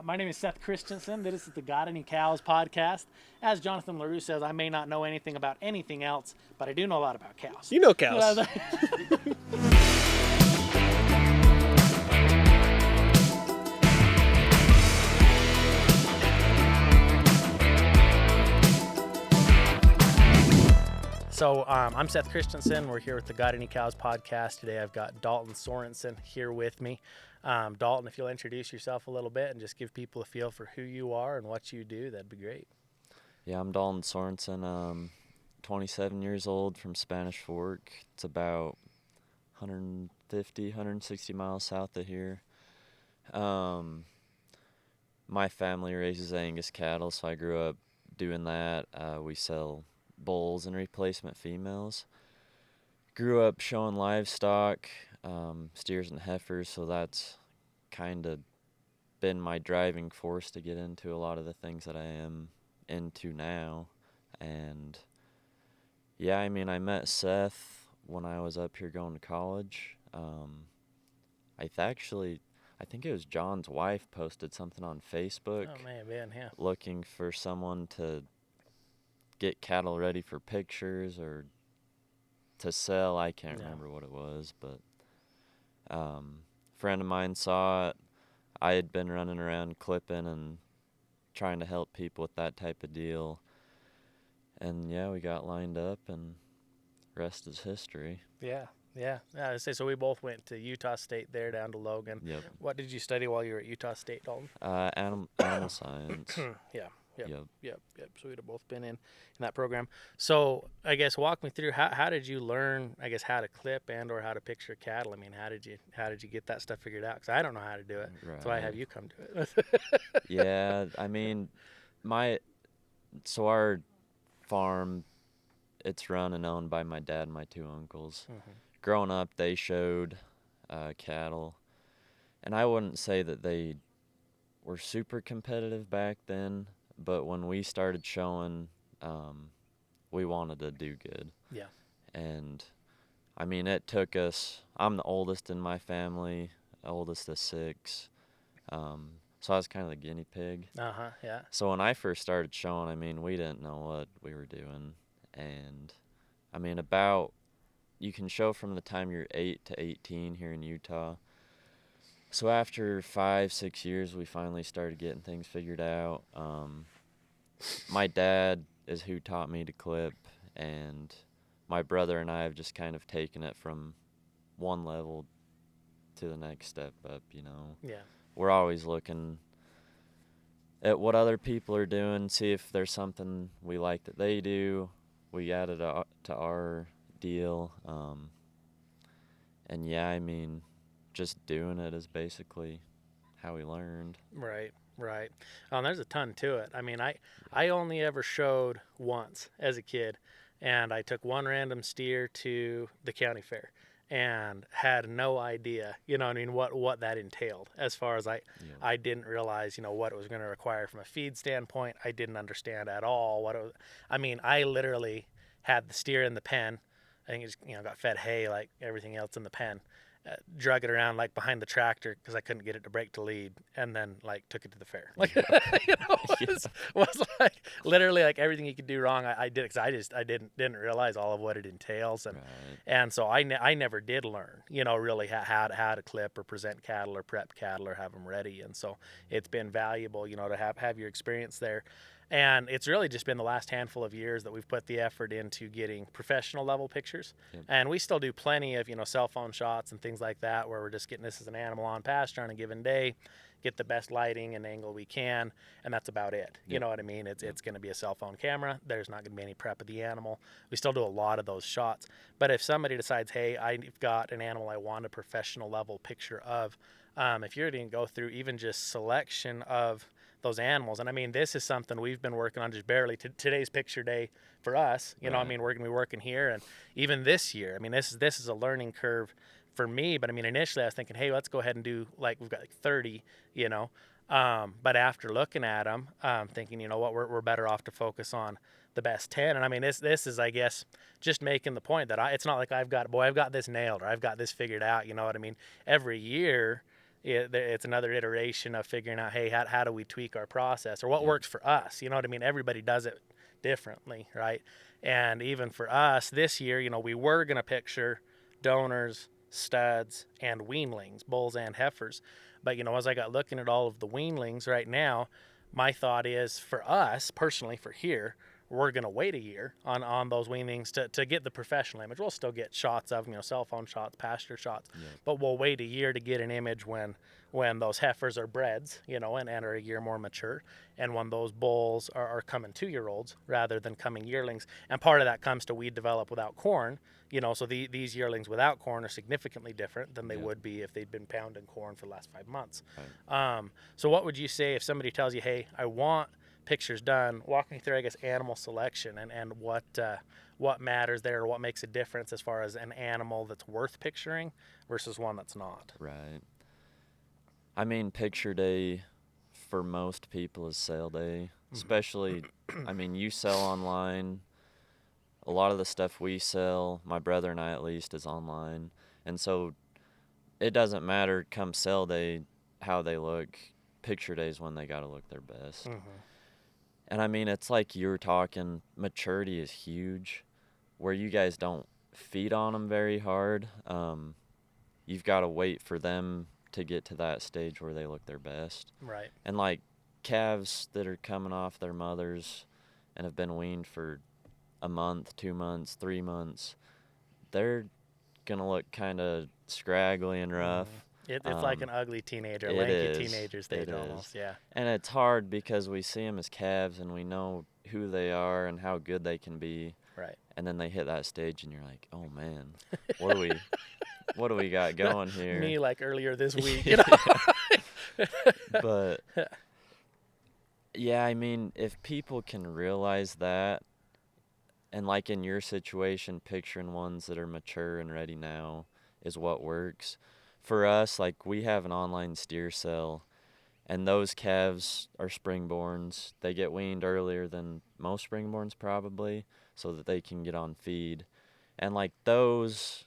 My name is Seth Christensen. This is the Got Any Cows podcast. As Jonathan LaRue says, I may not know anything about anything else, but I do know a lot about cows. You know cows. So I'm Seth Christensen. We're here with the Got Any Cows podcast. Today I've got Dalton Sorensen here with me. Dalton, if you'll introduce yourself a little bit and just give people a feel for who you are and what you do, that'd be great. Yeah, I'm Dalton Sorensen, 27 years old from Spanish Fork. It's about 150, 160 miles south of here. My family raises Angus cattle, so I grew up doing that. We sell bulls and replacement females. Grew up showing livestock, steers and heifers, so that's kind of been my driving force to get into a lot of the things that I am into now. And yeah, I mean, I met Seth when I was up here going to college. I think it was John's wife posted something on Facebook. Oh, man, yeah. Looking for someone to get cattle ready for pictures or to sell. I can't remember what it was, but a friend of mine saw it. I had been running around clipping and trying to help people with that type of deal. And yeah, we got lined up and rest is history. Yeah. I say, so we both went to Utah State there down to Logan. Yep. What did you study while you were at Utah State, Dalton? Animal science. Yep. So we'd have both been in that program. So I guess walk me through how did you learn, I guess, how to clip and or how to picture cattle? I mean, how did you get that stuff figured out? Because I don't know how to do it. Right. That's why I have you come do it. Yeah, I mean, our farm, it's run and owned by my dad and my two uncles. Mm-hmm. Growing up, they showed cattle, and I wouldn't say that they were super competitive back then, but when we started showing, we wanted to do good. Yeah. And, I mean, it took us, I'm the oldest in my family, oldest of 6, so I was kind of the guinea pig. Yeah. So when I first started showing, I mean, we didn't know what we were doing. And, I mean, you can show from the time you're 8 to 18 here in Utah. So after 5-6 years, we finally started getting things figured out. My dad is who taught me to clip, and my brother and I have just kind of taken it from one level to the next step up, you know. Yeah. We're always looking at what other people are doing, see if there's something we like that they do. We add it to our deal. And yeah, I mean, just doing it is basically how we learned. Right. There's a ton to it. I mean, I only ever showed once as a kid, and I took one random steer to the county fair and had no idea, you know what I mean, what that entailed. As far as I didn't realize, you know, what it was going to require from a feed standpoint. I didn't understand at all what it was. I mean, I literally had the steer in the pen. I think it just, you know, got fed hay like everything else in the pen. Drug it around like behind the tractor because I couldn't get it to break to lead, and then like took it to the fair. Like, you know, it was like literally like everything you could do wrong. I did because I didn't realize all of what it entails, and so I never did learn, you know, really how to clip or present cattle or prep cattle or have them ready, and so it's been valuable, you know, to have your experience there. And it's really just been the last handful of years that we've put the effort into getting professional level pictures. Yep. And we still do plenty of, you know, cell phone shots and things like that where we're just getting this as an animal on pasture on a given day, get the best lighting and angle we can, and that's about it. Yep. You know what I mean? It's going to be a cell phone camera. There's not going to be any prep of the animal. We still do a lot of those shots. But if somebody decides, hey, I've got an animal I want a professional level picture of, if you're going to go through even just selection of those animals. And I mean, this is something we've been working on just barely. Today's picture day for us, you know, I mean, we're going to be working here. And even this year, I mean, this is a learning curve for me. But I mean, initially I was thinking, hey, let's go ahead and do like, we've got like 30, you know. But after looking at them, thinking, you know what, we're better off to focus on the best 10. And I mean, this is, I guess, just making the point that it's not like I've got this nailed or I've got this figured out. You know what I mean? Every year, it's another iteration of figuring out, hey, how do we tweak our process, or what Yeah. works for us? You know what I mean? Everybody does it differently, right? And even for us this year, we were going to picture donors, studs, and weanlings, bulls and heifers. But, as I got looking at all of the weanlings right now, my thought is for us personally, for here, we're going to wait a year on those weanlings to get the professional image. We'll still get shots of them, cell phone shots, pasture shots, Yeah. but we'll wait a year to get an image when those heifers are breds, and are a year more mature, and when those bulls are coming 2-year-olds rather than coming yearlings. And part of that comes to weed develop without corn, so these yearlings without corn are significantly different than they Yeah. would be if they'd been pounding corn for the last 5 months. Right. So what would you say if somebody tells you, hey, I want pictures done, walk me through, I guess, animal selection and what matters there, or what makes a difference as far as an animal that's worth picturing versus one that's not? Right. I mean, picture day for most people is sale day, especially, I mean, you sell online. A lot of the stuff we sell, my brother and I at least, is online. And so it doesn't matter come sale day how they look. Picture day is when they got to look their best. Mm-hmm. And I mean, it's like you were talking, maturity is huge, where you guys don't feed on them very hard. You've got to wait for them to get to that stage where they look their best. Right. And like calves that are coming off their mothers and have been weaned for a month, 2 months, 3 months, they're going to look kind of scraggly and rough. It's like an ugly teenager, It lanky is. teenager stage It almost. is. Yeah. And it's hard because we see them as calves and we know who they are and how good they can be. Right. And then they hit that stage and you're like, oh man, what do we got going here? Me, like earlier this week. But yeah, I mean, if people can realize that, and like in your situation, picturing ones that are mature and ready now is what works. For us, like we have an online steer sale, and those calves are springborns. They get weaned earlier than most springborns probably, so that they can get on feed. And like those,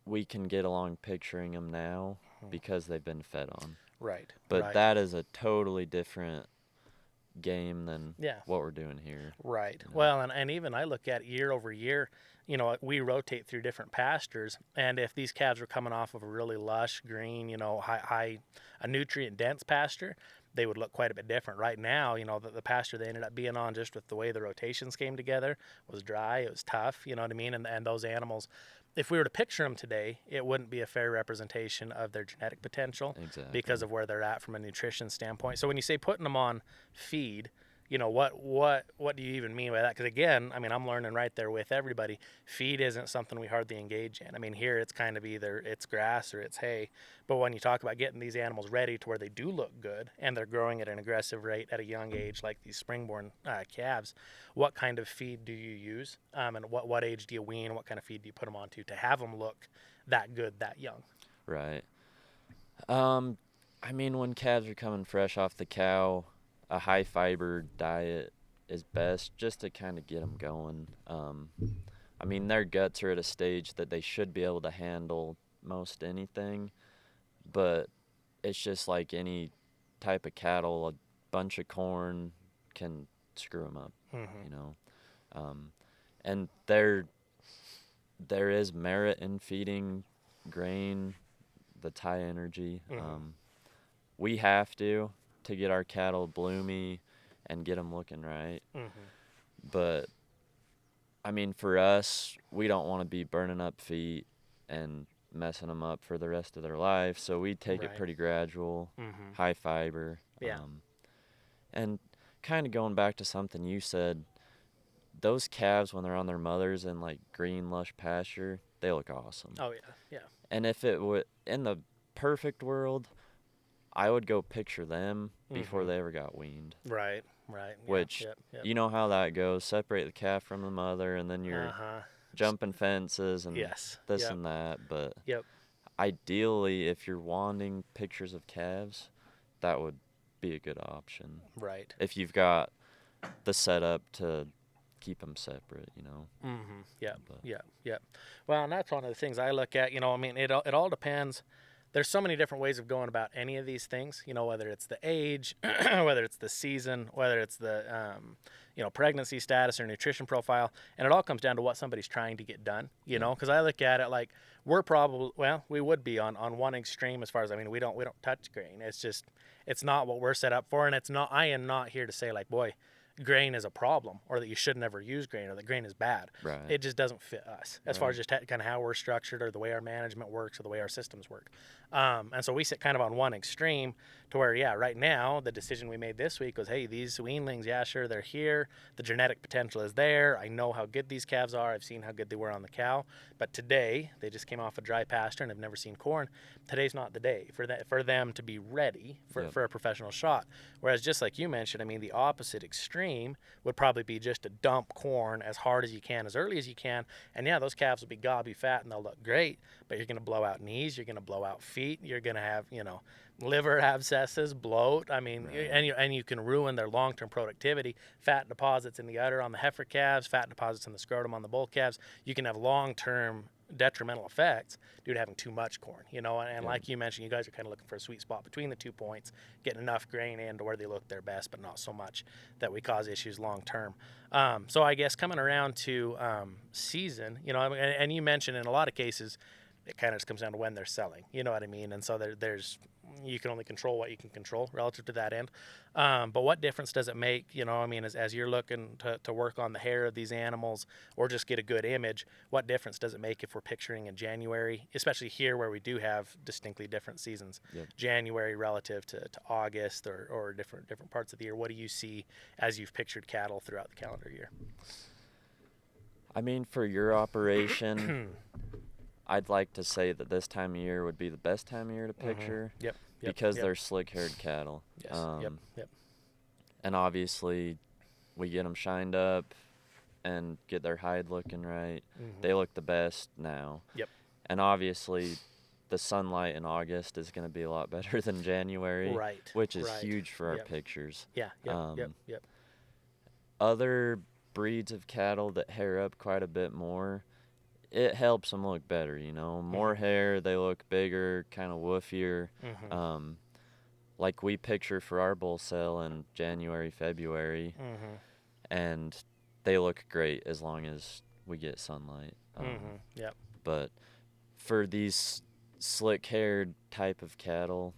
we can get along picturing them now because they've been fed on. Right. But Right. that is a totally different game than Yeah. what we're doing here. Right. You know? Well, and even I look at year over year, we rotate through different pastures, and if these calves are coming off of a really lush, green, a nutrient dense pasture, they would look quite a bit different. Right now, the pasture they ended up being on, just with the way the rotations came together, was dry. It was tough. You know what I mean? And those animals, if we were to picture them today, it wouldn't be a fair representation of their genetic potential. Exactly. Because of where they're at from a nutrition standpoint. So when you say putting them on feed, what do you even mean by that? Because again, I mean, I'm learning right there with everybody. Feed isn't something we hardly engage in. I mean, here it's kind of either it's grass or it's hay. But when you talk about getting these animals ready to where they do look good and they're growing at an aggressive rate at a young age, like these springborn calves, what kind of feed do you use? And what age do you wean? What kind of feed do you put them onto to have them look that good that young? Right. I mean, when calves are coming fresh off the cow, a high fiber diet is best just to kind of get them going. I mean, their guts are at a stage that they should be able to handle most anything, but it's just like any type of cattle, a bunch of corn can screw them up, you know. And there is merit in feeding grain that's high energy. We have to get our cattle bloomy and get them looking right. But I mean, for us, we don't want to be burning up feet and messing them up for the rest of their life, so we take it pretty gradual, high fiber. Yeah. And kind of going back to something you said, those calves when they're on their mothers in like green lush pasture, they look awesome. Oh yeah, yeah. And if it would, in the perfect world, I would go picture them before they ever got weaned. Right, right. Which, yep. you know how that goes. Separate the calf from the mother, and then you're jumping fences and this and that. But ideally, if you're wanting pictures of calves, that would be a good option. Right. If you've got the setup to keep them separate, you know. Yeah. Well, and that's one of the things I look at. I mean, it all depends there's so many different ways of going about any of these things, you know, whether it's the age, whether it's the season, whether it's the, pregnancy status or nutrition profile. And it all comes down to what somebody's trying to get done, you know, because I look at it like we're probably, well, we would be on one extreme as far as, I mean, we don't touch grain. It's just, it's not what we're set up for. And it's not, I am not here to say like, boy, grain is a problem or that you should never use grain or that grain is bad. Right. It just doesn't fit us as far as just kind of how we're structured or the way our management works or the way our systems work. And so we sit kind of on one extreme to where, yeah, right now the decision we made this week was, hey, these weanlings, yeah, sure, they're here. The genetic potential is there. I know how good these calves are. I've seen how good they were on the cow. But today they just came off a dry pasture and have never seen corn. Today's not the day for them to be ready for a professional shot. Whereas just like you mentioned, I mean, the opposite extreme would probably be just to dump corn as hard as you can, as early as you can. And yeah, those calves will be gobby fat and they'll look great, but you're going to blow out knees. You're going to blow out feet. You're going to have, liver abscesses, bloat. I mean, right. and you can ruin their long-term productivity. Fat deposits in the udder on the heifer calves, fat deposits in the scrotum on the bull calves. You can have long-term detrimental effects due to having too much corn, and like you mentioned, you guys are kind of looking for a sweet spot between the 2 points, getting enough grain in to where they look their best, but not so much that we cause issues long-term. So I guess coming around to season, and you mentioned in a lot of cases, it kind of just comes down to when they're selling, you know what I mean? And so there's you can only control what you can control relative to that end. But what difference does it make, as you're looking to work on the hair of these animals or just get a good image, what difference does it make if we're picturing in January, especially here where we do have distinctly different seasons, January relative to August or different parts of the year? What do you see as you've pictured cattle throughout the calendar year? I mean, for your operation, I'd like to say that this time of year would be the best time of year to picture. Yep. Because they're slick-haired cattle. Yes. Yep. And obviously, we get them shined up and get their hide looking right. They look the best now. Yep. And obviously, the sunlight in August is going to be a lot better than January. Right. Which is huge for our pictures. Yeah. Yep. Other breeds of cattle that hair up quite a bit more, it helps them look better, more hair, they look bigger, kind of woofier. Like we picture for our bull sale in January, February, and they look great as long as we get sunlight. But for these slick-haired type of cattle,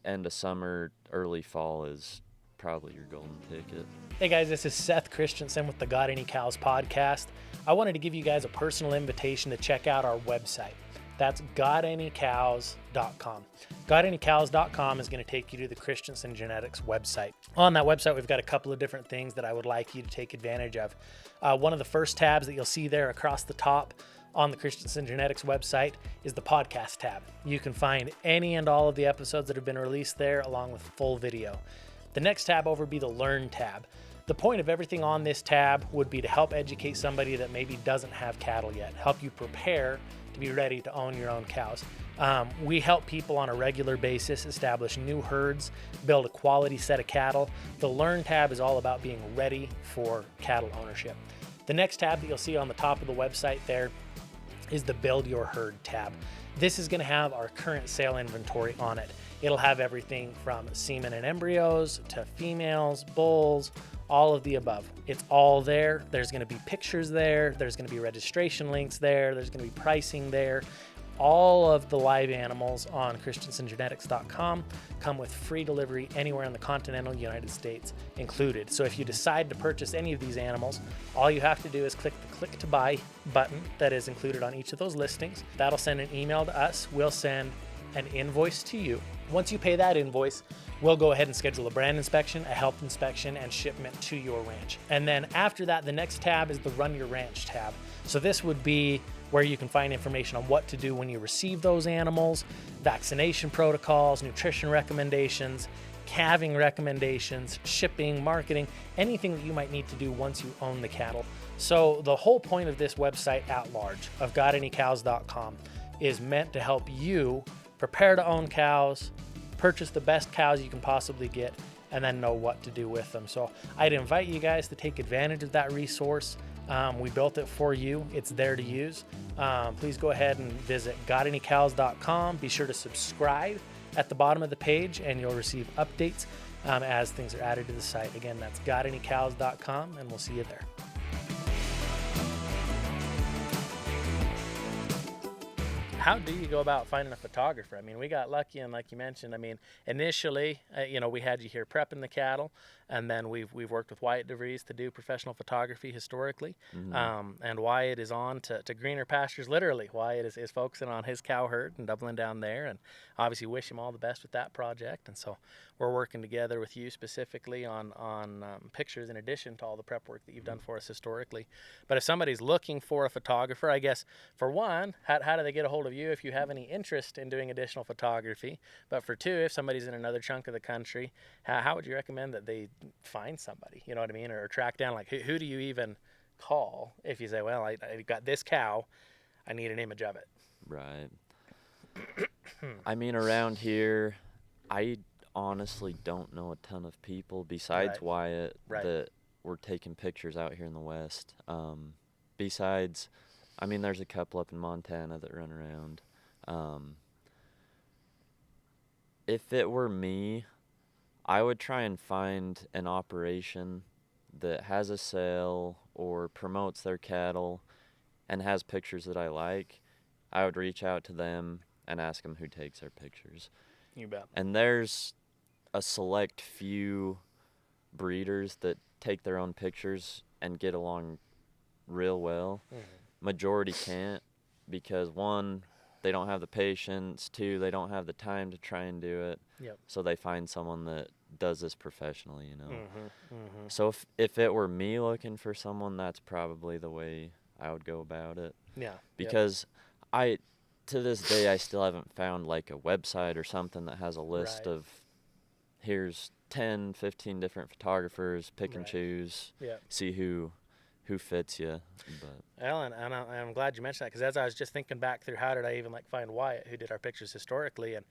end of summer, early fall is probably your golden ticket. Hey guys, this is Seth Christensen with the Got Any Cows podcast. I wanted to give you guys a personal invitation to check out our website. That's gotanycows.com. Gotanycows.com is going to take you to the Christensen Genetics website. On that website, we've got a couple of different things that I would like you to take advantage of. One of the first tabs that you'll see there across the top on the Christensen Genetics website is the podcast tab. You can find any and all of the episodes that have been released there along with full video. The next tab over would be the Learn tab. The point of everything on this tab would be to help educate somebody that maybe doesn't have cattle yet, help you prepare to be ready to own your own cows. We help people on a regular basis establish new herds, build a quality set of cattle. The Learn tab is all about being ready for cattle ownership. The next tab that you'll see on the top of the website there is the Build Your Herd tab. This is going to have our current sale inventory on it. It'll have everything from semen and embryos to females, bulls, all of the above. It's all there. There's going to be pictures there. There's going to be registration links there. There's going to be pricing there. All of the live animals on christensengenetics.com come with free delivery anywhere in the continental United States included. So if you decide to purchase any of these animals, all you have to do is click the click to buy button that is included on each of those listings. That'll send an email to us. We'll send an invoice to you. Once you pay that invoice, we'll go ahead and schedule a brand inspection, a health inspection, and shipment to your ranch. And then after that, the next tab is the Run Your Ranch tab. So this would be where you can find information on what to do when you receive those animals, vaccination protocols, nutrition recommendations, calving recommendations, shipping, marketing, anything that you might need to do once you own the cattle. So the whole point of this website at large of gotanycows.com is meant to help you prepare to own cows, purchase the best cows you can possibly get, and then know what to do with them. So I'd invite you guys to take advantage of that resource. We built it for you. It's there to use. Please go ahead and visit gotanycows.com. Be sure to subscribe at the bottom of the page, and you'll receive updates as things are added to the site. Again, that's gotanycows.com, and we'll see you there. How do you go about finding a photographer? I mean, we got lucky, and like you mentioned, I mean, initially, we had you here prepping the cattle, and then we've worked with Wyatt DeVries to do professional photography historically. And Wyatt is on to greener pastures, literally. Wyatt is focusing on his cow herd and doubling down there, and obviously wish him all the best with that project. And so we're working together with you specifically on pictures in addition to all the prep work that you've done for us historically. But if somebody's looking for a photographer, I guess, for one, how do they get a hold of you if you have any interest in doing additional photography? But for two, if somebody's in another chunk of the country, how would you recommend that they find somebody, you know what I mean, or track down, like who do you even call if you say, well, I got this cow, I need an image of it? Right. I mean, around here, I honestly don't know a ton of people besides Wyatt that were taking pictures out here in the West. Besides, I mean, there's a couple up in Montana that run around. If it were me, I would try and find an operation that has a sale or promotes their cattle and has pictures that I like. I would reach out to them and ask them who takes their pictures. You bet. And there's a select few breeders that take their own pictures and get along real well. Majority can't because, one, they don't have the patience. Two, they don't have the time to try and do it. So they find someone that does this professionally, you know. So if it were me looking for someone, that's probably the way I would go about it. Because to this day, I still haven't found like a website or something that has a list of here's 10, 15 different photographers, pick and choose, see who fits you. But Ellen, and I'm glad you mentioned that, because as I was just thinking back through how did I even find Wyatt, who did our pictures historically, and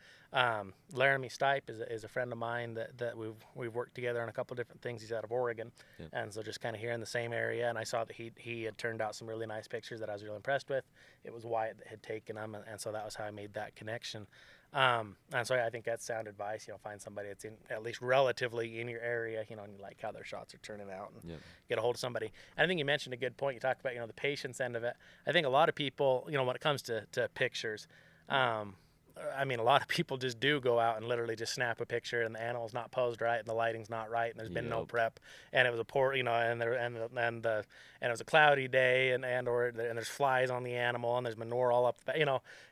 Laramie Stipe is a friend of mine that we've worked together on a couple different things. He's out of Oregon, and so just kind of here in the same area, and I saw that he had turned out some really nice pictures that I was really impressed with. It was Wyatt that had taken them, and so that was how I made that connection. And so I think that's sound advice. Find somebody that's at least relatively in your area, and you like how their shots are turning out, and get a hold of somebody. And I think you mentioned a good point. You talked about the patience end of it. I think a lot of people, when it comes to pictures, I mean, a lot of people just do go out and literally just snap a picture, and the animal's not posed right, and the lighting's not right, and there's been no prep, and it was a poor, and it was a cloudy day, and there's flies on the animal, and there's manure all up,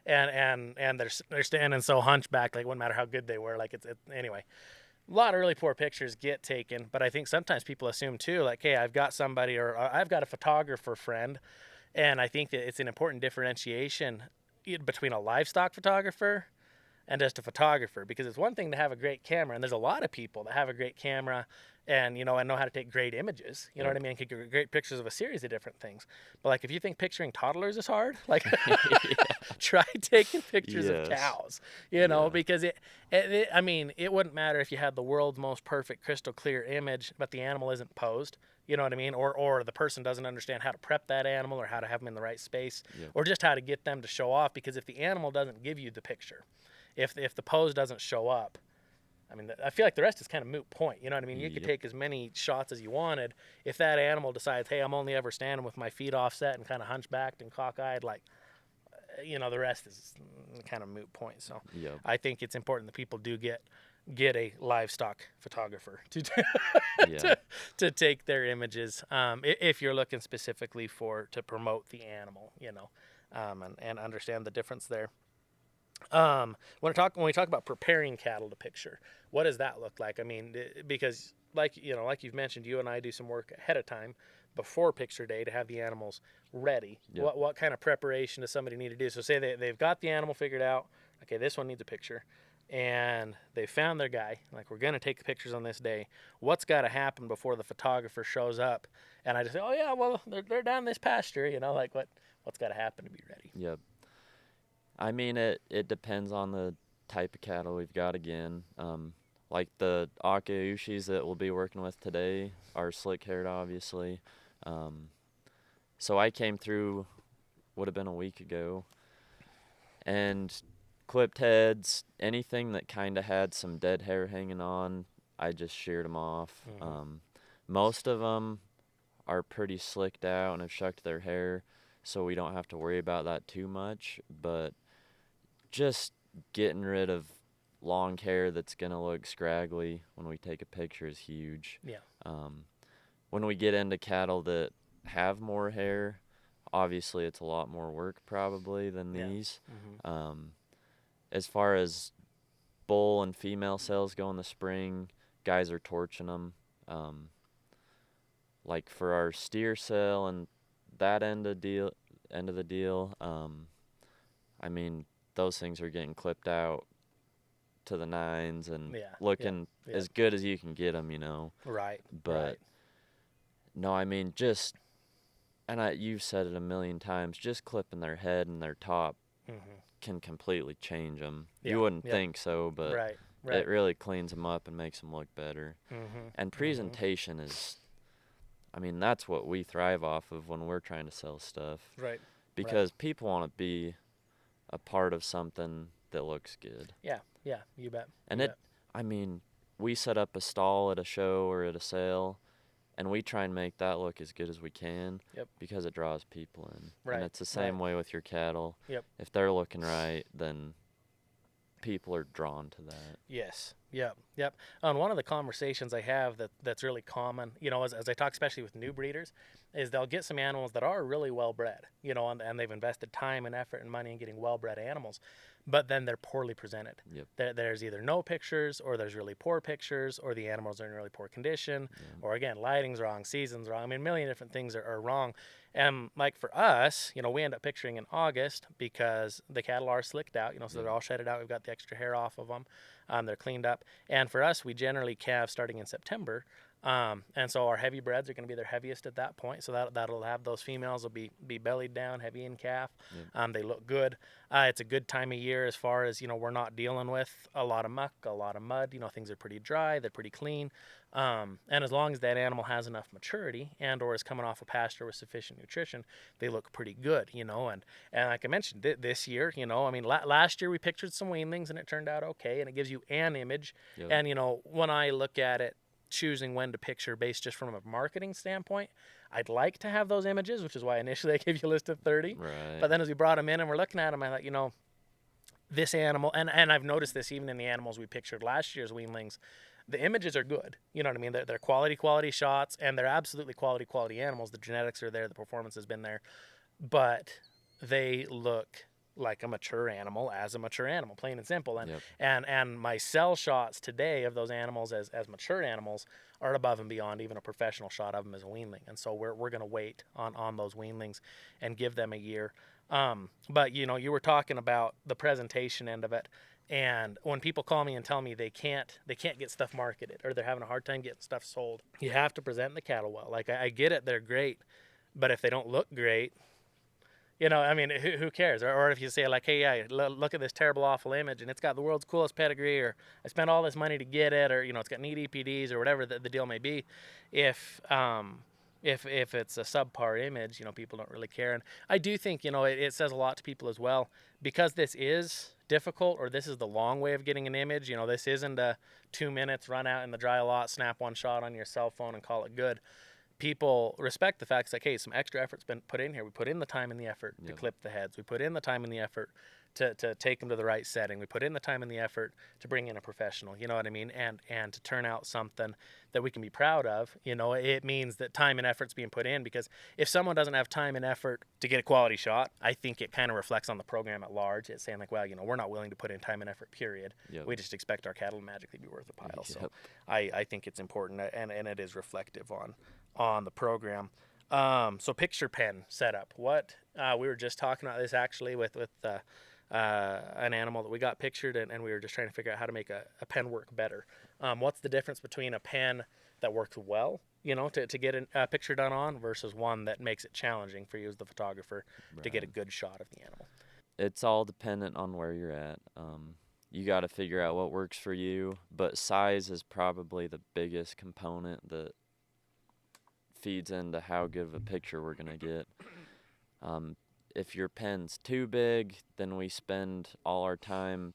and they're standing so hunchback, like it wouldn't matter how good they were, anyway. A lot of really poor pictures get taken, but I think sometimes people assume too, like, hey, I've got somebody, or I've got a photographer friend, and I think that it's an important differentiation between a livestock photographer and just a photographer, because it's one thing to have a great camera, and there's a lot of people that have a great camera and and know how to take great images, you know what I mean, can get great pictures of a series of different things. But if you think picturing toddlers is hard, try taking pictures of cows, because I mean, it wouldn't matter if you had the world's most perfect crystal clear image, but the animal isn't posed. You know what I mean? Or the person doesn't understand how to prep that animal, or how to have them in the right space, or just how to get them to show off. Because if the animal doesn't give you the picture, if the pose doesn't show up, I mean, I feel like the rest is kind of moot point. You know what I mean? You could take as many shots as you wanted. If that animal decides, hey, I'm only ever standing with my feet offset and kind of hunchbacked and cockeyed, the rest is kind of moot point. So I think it's important that people do get a livestock photographer to take their images, if you're looking specifically to promote the animal, and understand the difference there. When we talk about preparing cattle to picture, what does that look like? I mean, because like you've mentioned, you and I do some work ahead of time before picture day to have the animals ready. What kind of preparation does somebody need to do? So say they've got the animal figured out. Okay, this one needs a picture, and they found their guy. We're going to take the pictures on this day. What's got to happen before the photographer shows up? And I just say, oh yeah, well they're down this pasture. What's got to happen to be ready? Yep. I mean, it depends on the type of cattle we've got again. Like the Akaushis that we'll be working with today are slick-haired, obviously. So I came through, would have been a week ago, and clipped heads, anything that kind of had some dead hair hanging on, I just sheared them off. Most of them are pretty slicked out and have shucked their hair, so we don't have to worry about that too much. But just getting rid of long hair that's going to look scraggly when we take a picture is huge. Yeah. When we get into cattle that have more hair, obviously it's a lot more work probably than these. As far as bull and female sales go in the spring, guys are torching them. Like for our steer sale and that end of the deal, I mean, those things are getting clipped out to the nines and looking as good as you can get them, you know. Right. But no, I mean, just, and you've said it a million times, just clipping their head and their top can completely change them. You wouldn't think so, but it really cleans them up and makes them look better. And presentation is, I mean, that's what we thrive off of when we're trying to sell stuff. Right. Because people want to be a part of something that looks good. Yeah, you bet. And I mean, we set up a stall at a show or at a sale, and we try and make that look as good as we can because it draws people in. Right. And it's the same way with your cattle. Yep. If they're looking right, then people are drawn to that. Yes. Yep. And one of the conversations I have that's really common, you know, as I talk especially with new breeders, is they'll get some animals that are really well bred, you know, and they've invested time and effort and money in getting well bred animals, but then they're poorly presented. There's either no pictures, or there's really poor pictures, or the animals are in really poor condition, or again, lighting's wrong, season's wrong. I mean, a million different things are wrong. And like for us, you know, we end up picturing in August because the cattle are slicked out, you know, so they're all shedded out. We've got the extra hair off of them. They're cleaned up. And for us, we generally calve starting in September. And so our heavy breds are going to be their heaviest at that point. So that'll have those females will be bellied down, heavy in calf. They look good. It's a good time of year as far as, you know, we're not dealing with a lot of muck, a lot of mud. You know, things are pretty dry. They're pretty clean. And as long as that animal has enough maturity and or is coming off a pasture with sufficient nutrition, they look pretty good, you know. And like I mentioned, this year, you know, I mean, last year we pictured some weanlings and it turned out okay. And it gives you an image. And, you know, when I look at it, choosing when to picture based just from a marketing standpoint, I'd like to have those images, which is why initially I gave you a list of 30. Right. But then as we brought them in and we're looking at them, I thought, you know, this animal, and I've noticed this even in the animals we pictured last year's weanlings, the images are good. You know what I mean? They're quality shots, and they're absolutely quality animals. The genetics are there, the performance has been there, but they look like a mature animal as a mature animal, plain and simple. And my cell shots today of those animals as mature animals are above and beyond even a professional shot of them as a weanling. And so we're going to wait on those weanlings and give them a year. But you know, you were talking about the presentation end of it. And when people call me and tell me they can't get stuff marketed or they're having a hard time getting stuff sold, you have to present the cattle well. Like I get it, they're great, but if they don't look great, you know, I mean, who cares? Or if you say like, hey, yeah, look at this terrible, awful image, and it's got the world's coolest pedigree, or I spent all this money to get it, or you know, it's got neat EPDs, or whatever the deal may be. If it's a subpar image, you know, people don't really care. And I do think, you know, it says a lot to people as well, because this is difficult, or this is the long way of getting an image. You know, this isn't a 2 minutes run out in the dry lot, snap one shot on your cell phone and call it good. People respect the fact, it's like, hey, some extra effort's been put in here. We put in the time and the effort to clip the heads. We put in the time and the effort to take them to the right setting. We put in the time and the effort to bring in a professional, you know what I mean? And to turn out something that we can be proud of. You know, it means that time and effort's being put in, because if someone doesn't have time and effort to get a quality shot, I think it kind of reflects on the program at large. It's saying like, well, you know, we're not willing to put in time and effort, period. We just expect our cattle to magically be worth a pile. So I think it's important, and it is reflective on the program. So picture pen setup. What we were just talking about this actually with an animal that we got pictured, and we were just trying to figure out how to make a pen work better. What's the difference between a pen that works well, you know, to get a picture done on, versus one that makes it challenging for you as the photographer to get a good shot of the animal? It's all dependent on where you're at. You got to figure out what works for you, but size is probably the biggest component that feeds into how good of a picture we're going to get. If your pen's too big, then we spend all our time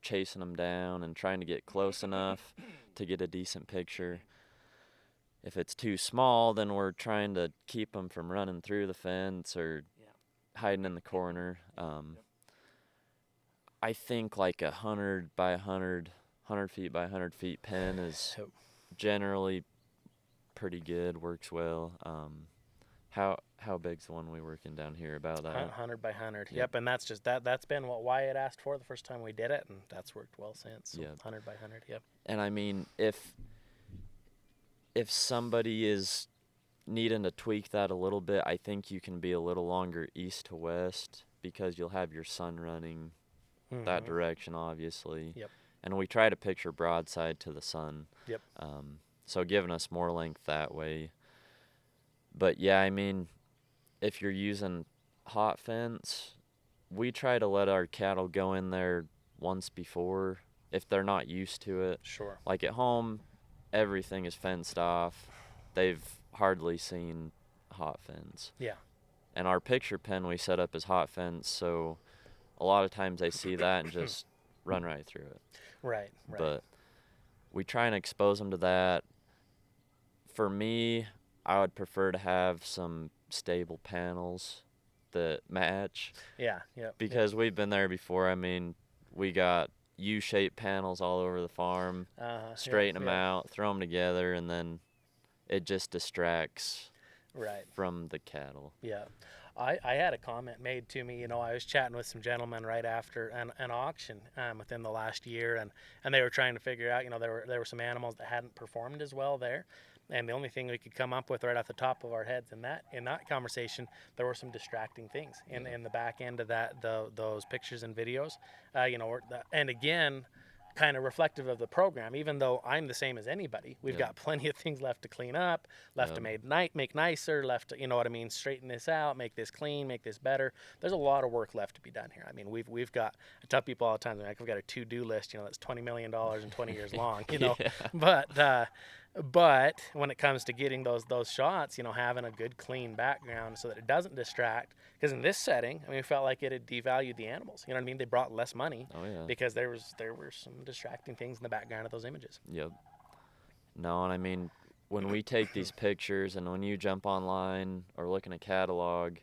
chasing them down and trying to get close enough to get a decent picture. If it's too small, then we're trying to keep them from running through the fence or hiding in the corner. I think like 100 by 100, 100 feet by 100 feet pen is generally pretty good, works well. How big's the one we working down here? About that? 100 by 100. Yep, and that's just that's been what Wyatt asked for the first time we did it, and that's worked well since. So 100 by 100. Yep. And I mean, if somebody is needing to tweak that a little bit, I think you can be a little longer east to west because you'll have your sun running that direction, obviously. Yep. And we try to picture broadside to the sun. Yep. So giving us more length that way. But yeah, I mean, if you're using hot fence, we try to let our cattle go in there once before if they're not used to it. Sure. Like at home, everything is fenced off. They've hardly seen hot fence. Yeah. And our picture pen we set up as hot fence, so a lot of times they see that and just run right through it. Right. But we try and expose them to that. For me, I would prefer to have some stable panels that match. Yeah. Because we've been there before. I mean, we got U-shaped panels all over the farm. Straighten them out, throw them together, and then it just distracts from the cattle. Yeah. I had a comment made to me. I was chatting with some gentlemen right after an auction within the last year, and they were trying to figure out, there were some animals that hadn't performed as well there. And the only thing we could come up with right off the top of our heads in that conversation, there were some distracting things in the back end of those pictures and videos. And again, kind of reflective of the program. Even though I'm the same as anybody, we've got plenty of things left to clean up, left to make nicer, left to, straighten this out, make this clean, make this better. There's a lot of work left to be done here. I mean, we've got, I tell people all the time, like, we've got a to-do list, that's $20 million in 20 years long, But when it comes to getting those shots, having a good clean background so that it doesn't distract. Because in this setting, we felt like it had devalued the animals. You know what I mean? They brought less money because there were some distracting things in the background of those images. Yep. No, and I mean, when we take these pictures and when you jump online or look in a catalog,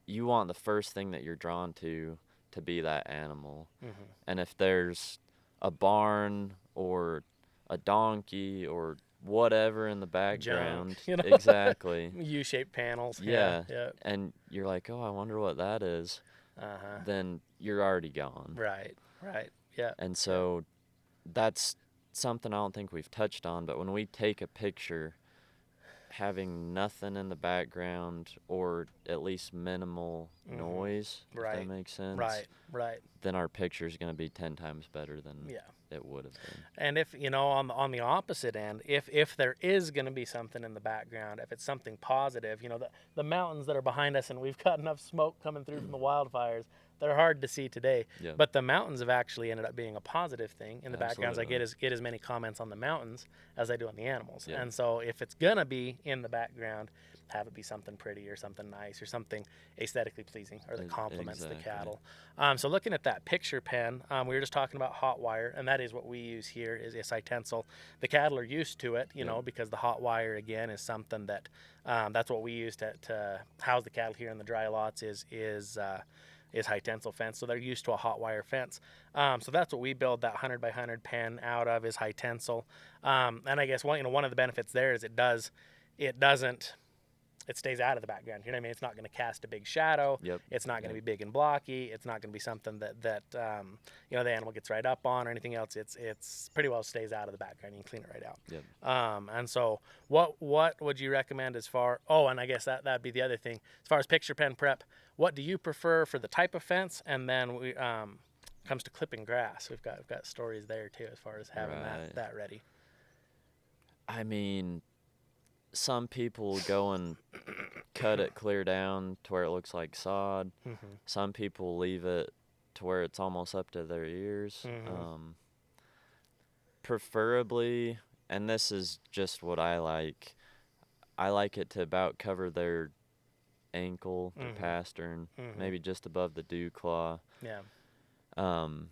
you want the first thing that you're drawn to be that animal. Mm-hmm. And if there's a barn or a donkey or whatever in the background, junk, exactly. U-shaped panels. Yeah. And you're like, oh, I wonder what that is. Then you're already gone. Right. Yeah. And so that's something I don't think we've touched on, but when we take a picture, having nothing in the background or at least minimal noise, if that makes sense. Right. Then our picture is going to be 10 times better than it would have been. And if, on the opposite end, if there is going to be something in the background, if it's something positive, the mountains that are behind us, and we've got enough smoke coming through from the wildfires, they're hard to see today. Yep. But the mountains have actually ended up being a positive thing in the backgrounds. I get as many comments on the mountains as I do on the animals. Yep. And so if it's going to be in the background, have it be something pretty or something nice or something aesthetically pleasing or that complements the cattle. So looking at that picture pen, we were just talking about hot wire, and that is what we use here is high-tensile. The cattle are used to it, because the hot wire, again, is something that that's what we use to house the cattle here in the dry lots is high-tensile fence. So they're used to a hot wire fence. So that's what we build that 100 by 100 pen out of is high-tensile. And I guess one of the benefits there is it stays out of the background. You know what I mean? It's not going to cast a big shadow. Yep. It's not going to be big and blocky. It's not going to be something that the animal gets right up on or anything else. It's pretty well stays out of the background. You can clean it right out. Yep. And so what would you recommend as far? Oh, and I guess that'd be the other thing as far as picture pen prep. What do you prefer for the type of fence? And then we comes to clipping grass. We've got stories there too as far as having that ready. I mean, some people go and cut it clear down to where it looks like sod. Mm-hmm. Some people leave it to where it's almost up to their ears. Mm-hmm. Preferably, and this is just what I like, I like it to about cover their ankle, their Mm-hmm. pastern, Mm-hmm. maybe just above the dew claw. Yeah. Um,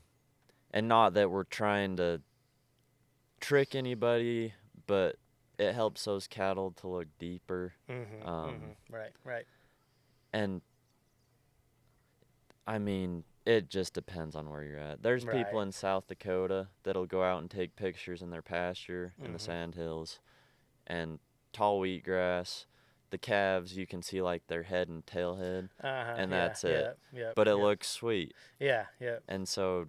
and not that we're trying to trick anybody, but it helps those cattle to look deeper. Mm-hmm. Um, Mm-hmm. Right. Right. and I mean, it just depends on where you're at. There's people Right. in South Dakota that'll go out and take pictures in their pasture in the Mm-hmm. sandhills and tall wheatgrass. The calves, you can see like their head and tail head, Uh-huh. and Yeah. that's it. Yeah. Yep. But it Yep. looks sweet. Yeah. Yep. And so,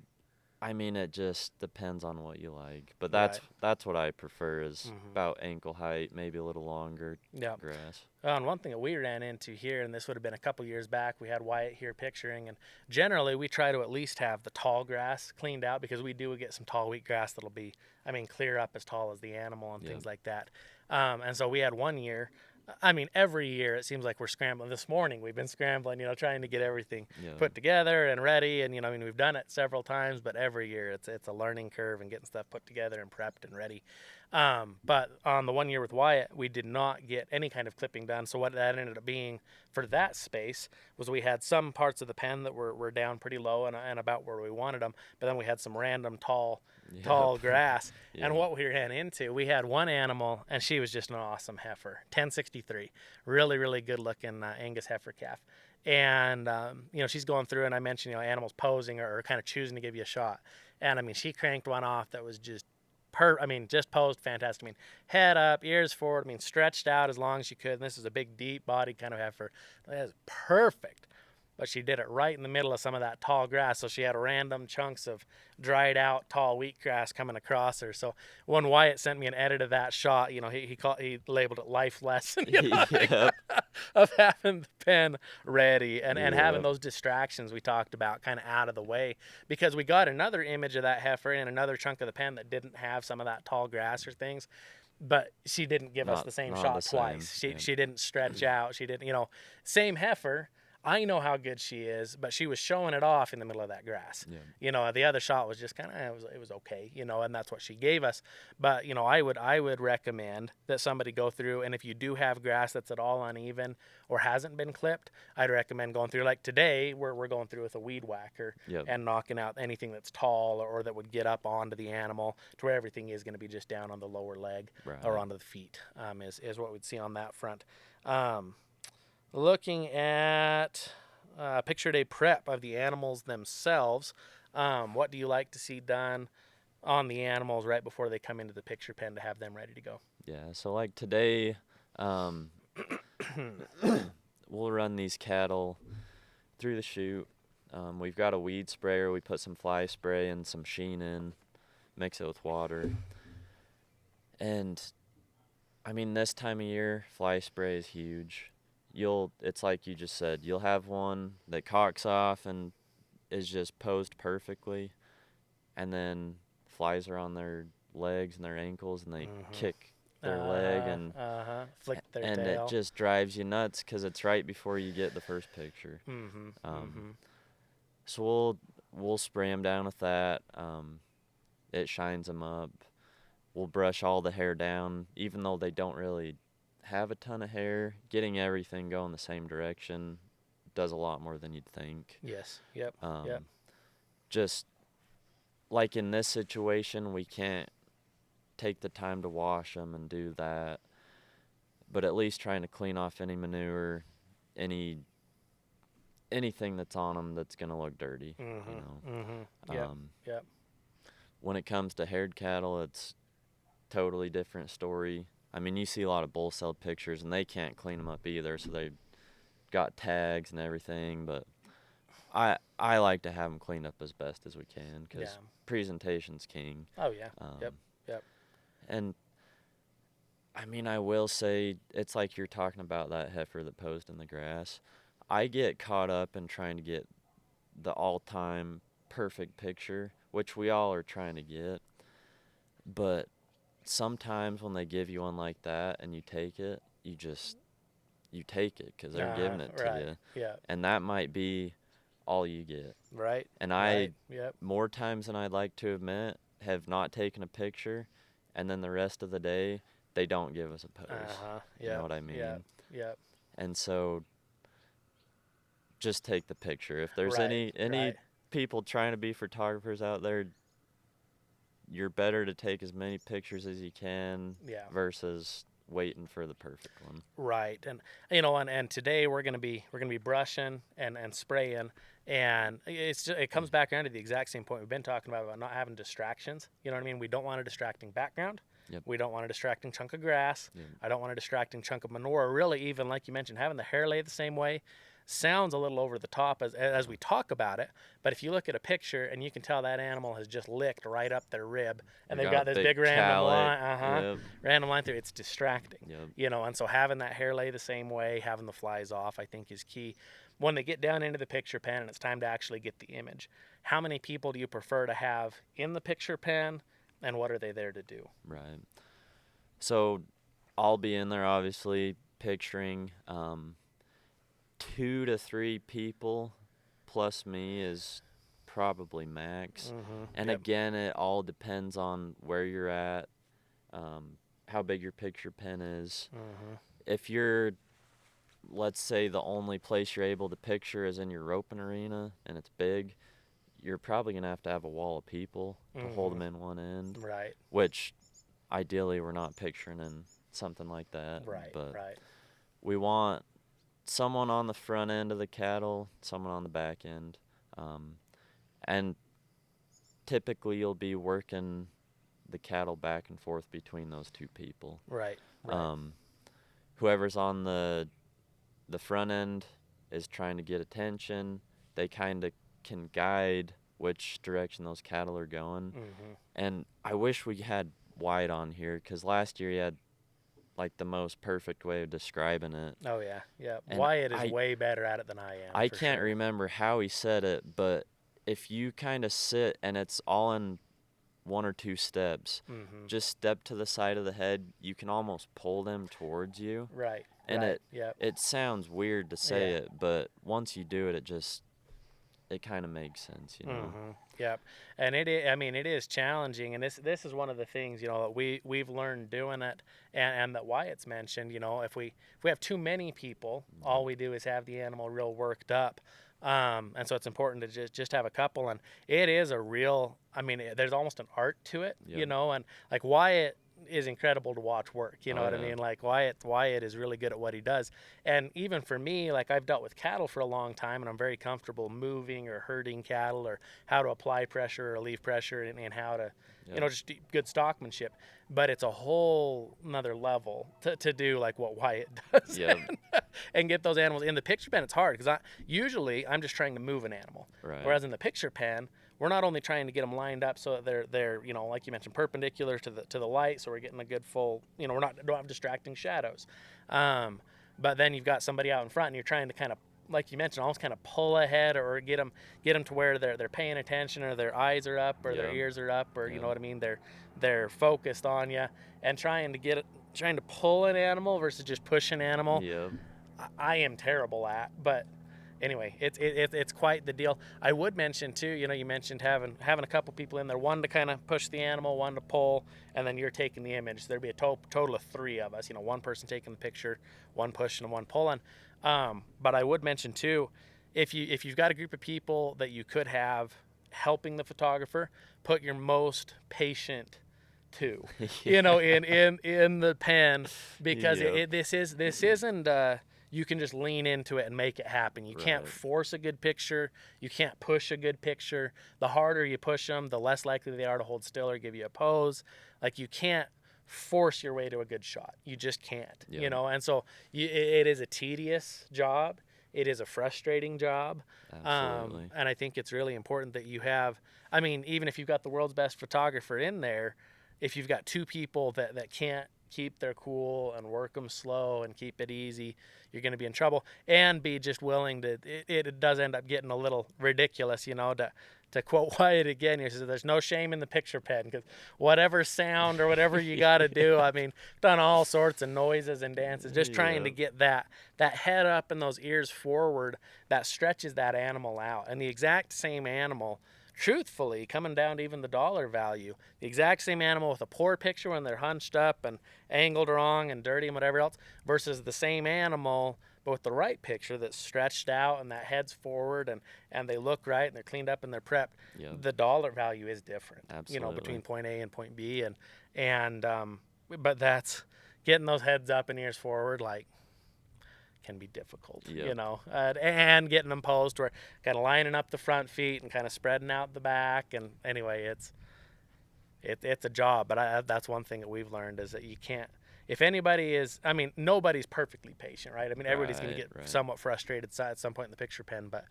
I mean, it just depends on what you like. But Right. that's what I prefer is Mm-hmm. about ankle height, maybe a little longer Yeah. grass. And one thing that we ran into here, and this would have been a couple years back, we had Wyatt here picturing, and generally we try to at least have the tall grass cleaned out because we do get some tall wheat grass that'll be, I mean, clear up as tall as the animal and Yep. things like that. And so we had one year. I mean, every year it seems like we're scrambling. This morning we've been scrambling, trying to get everything Yeah. put together and ready. And I mean, we've done it several times, but every year it's a learning curve and getting stuff put together and prepped and ready. But on the one year with Wyatt, we did not get any kind of clipping done. So what that ended up being for that space was we had some parts of the pen that were down pretty low and about where we wanted them, but then we had some random tall Yep. grass. And Yep. what we ran into, we had one animal, and she was just an awesome heifer, 1063, really, really good looking Angus heifer calf. And she's going through, and I mentioned animals posing or kind of choosing to give you a shot. And I mean, she cranked one off that was just just posed fantastic. I mean, head up, ears forward. I mean, stretched out as long as she could. And this is a big, deep body kind of heifer. That is perfect. But she did it right in the middle of some of that tall grass. So she had random chunks of dried out tall wheatgrass coming across her. So when Wyatt sent me an edit of that shot, he labeled it life lesson, Yep. of having the pen ready and having Yep. those distractions we talked about kind of out of the way, because we got another image of that heifer in another chunk of the pen that didn't have some of that tall grass or things, but she didn't give us the same Not the shot same. twice. She Yep. she didn't stretch out. She didn't, same heifer. I know how good she is, but she was showing it off in the middle of that grass. Yep. The other shot was just kind of it was okay, and that's what she gave us. But I would recommend that somebody go through, and if you do have grass that's at all uneven or hasn't been clipped, I'd recommend going through. Like today, we're going through with a weed whacker Yep. and knocking out anything that's tall or that would get up onto the animal to where everything is going to be just down on the lower leg Right. or onto the feet. Is what we'd see on that front. Looking at picture day prep of the animals themselves, what do you like to see done on the animals right before they come into the picture pen to have them ready to go? Yeah. So like today, um, we'll run these cattle through the chute. We've got a weed sprayer. We put some fly spray and some sheen in, mix it with water. And I mean, this time of year, fly spray is huge. It's like you just said, you'll have one that cocks off and is just posed perfectly, and then flies are on their legs and their ankles, and they kick their leg, and Flick their and it tail. just drives you nuts because it's right before you get the first picture. So we'll spray them down with that. It shines them up. We'll brush all the hair down, even though they don't really have a ton of hair. Getting everything going the same direction does a lot more than you'd think. Yes. Yep. Yep. Just like in this situation, we can't take the time to wash them and do that, but at least trying to clean off any manure, anything that's on them that's gonna look dirty. Yep. Yep. When it comes to haired cattle, it's totally different story. I mean, you see a lot of bull cell pictures, and they can't clean them up either, so they got tags and everything. But I like to have them cleaned up as best as we can because presentation's king. Oh yeah. Yep. Yep. And I mean, I will say it's like you're talking about that heifer that posed in the grass. I get caught up in trying to get the all-time perfect picture, which we all are trying to get. But sometimes when they give you one like that and you take it, you take it because they're giving it to you. Yeah. And that might be all you get. Right. And I, Yep. more times than I'd like to admit, have not taken a picture, and then the rest of the day they don't give us a pose. Yep. You know what I mean? Yep. Yep. And so just take the picture. If there's Right. any people trying to be photographers out there, you're better to take as many pictures as you can Yeah. versus waiting for the perfect one. Right. And and today we're gonna be brushing and spraying, and it comes back around to the exact same point we've been talking about not having distractions. You know what I mean? We don't want a distracting background. Yep. We don't want a distracting chunk of grass. Yep. I don't want a distracting chunk of manure. Really, even like you mentioned, having the hair lay the same way sounds a little over the top as we talk about it. But if you look at a picture and you can tell that animal has just licked right up their rib, and they've got this big random line, random line through, it's distracting. Yep. And so having that hair lay the same way, having the flies off, I think is key. When they get down into the picture pen and it's time to actually get the image, how many people do you prefer to have in the picture pen, and what are they there to do? Right. So I'll be in there obviously picturing 2 to 3 people plus me is probably max. And again, it all depends on where you're at, how big your picture pen is. If you're, let's say, the only place you're able to picture is in your roping arena and it's big, you're probably going to have a wall of people to hold them in one end. Right. Which ideally we're not picturing in something like that. Right. But right. we want someone on the front end of the cattle, someone on the back end. And typically you'll be working the cattle back and forth between those two people. Right. Whoever's on the front end is trying to get attention. They kind of can guide which direction those cattle are going. And I wish we had Wyatt on here, because last year he had like the most perfect way of describing it. Oh yeah, yeah. And Wyatt is way better at it than I am. I can't remember how he said it, but if you kind of sit and it's all in 1 or 2 steps, just step to the side of the head, you can almost pull them towards you. Right. And right. it sounds weird to say it, but once you do it, it kind of makes sense, you know. Yep. And it is challenging, and this is one of the things, that we've learned doing it, and that Wyatt's mentioned. If we have too many people, all we do is have the animal real worked up. And so it's important to just have a couple, and it is a real, there's almost an art to it, and like Wyatt is incredible to watch work, you know what I mean? Like Wyatt is really good at what he does. And even for me, like I've dealt with cattle for a long time, and I'm very comfortable moving or herding cattle, or how to apply pressure or leave pressure, and how to, just good stockmanship. But it's a whole another level to do like what Wyatt does. And get those animals in the picture pen. It's hard because usually I'm just trying to move an animal. Right. Whereas in the picture pen, we're not only trying to get them lined up so that they're like you mentioned, perpendicular to the light, so we're getting a good full, don't have distracting shadows. But then you've got somebody out in front, and you're trying to kind of, like you mentioned, almost kind of pull ahead or get them to where they're paying attention, or their eyes are up, or their ears are up, or you know what I mean, they're focused on you, and trying to pull an animal versus just push an animal. I am terrible at, but anyway, it's quite the deal. I would mention too, you mentioned having a couple people in there, one to kind of push the animal, one to pull, and then you're taking the image. So there'd be a total of 3 of us, one person taking the picture, one pushing and one pulling. But I would mention too, if you've got a group of people that you could have helping the photographer, put your most patient too, in the pen, because this isn't you can just lean into it and make it happen. You can't force a good picture. You can't push a good picture. The harder you push them, the less likely they are to hold still or give you a pose. Like, you can't force your way to a good shot. You just can't, And so it is a tedious job. It is a frustrating job. Absolutely. And I think it's really important that you have, even if you've got the world's best photographer in there, if you've got 2 people that can't keep their cool and work them slow and keep it easy, you're going to be in trouble. And be just willing to, it does end up getting a little ridiculous, to quote Wyatt again, he says, there's no shame in the picture pen, because whatever sound or whatever you got to do, done all sorts of noises and dances, just trying to get that head up and those ears forward, that stretches that animal out. And the exact same animal truthfully, coming down to even the dollar value, the exact same animal with a poor picture when they're hunched up and angled wrong and dirty and whatever else, versus the same animal but with the right picture that's stretched out and that head's forward and they look right and they're cleaned up and they're prepped. Yep. The dollar value is different. Absolutely. Between point A and point B, and but that's getting those heads up and ears forward, like, can be difficult, Yep. and getting them posed where kind of lining up the front feet and kind of spreading out the back. And anyway, it's a job, but that's one thing that we've learned is that you can't, if anybody is, I mean, nobody's perfectly patient, right? I mean, everybody's going to get somewhat frustrated at some point in the picture pen, but